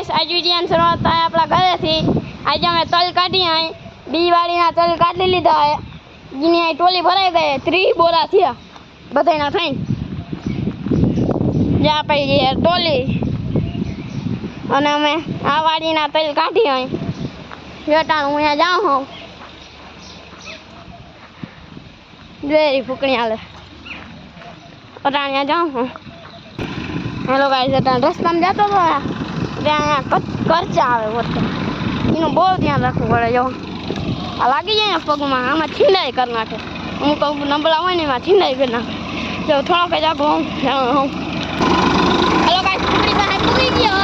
Guys આજ video શરૂઆત થાય આપણા ઘરેથી. આજે અમે તલ કાઢી અહીં દિવાળીના તલ કાઢી લીધા હે. એની અહીં ટોલી ભરાઈ ગઈ 30 બોરા થયા બધાના થઈને. જ્યાં પડી ટોલી અને અમે આ વાડીના તલ કાઢી અહીં વેટાણ હું અહીંયા જાઉં હું ડેરી ફૂકણી હાલે અટાણિયા જાઉં હું. હેલો ગાઈસ અટાણ રસ્તામાં જતો હતો ત્યાં અહીંયા ખર્ચા આવે વચ્ચે એનું બહુ ધ્યાન રાખવું પડે. જો આ લાગી જાય પગમાં આમાં છીંડાઈ કરી નાખે. અમુક નબળા હોય ને એમાં છીંડાઈ કરી નાખે. જો થોડોક જ આગળ હું હેલો ગાઈસ ફૂકણી પાસે પૂરી ગયો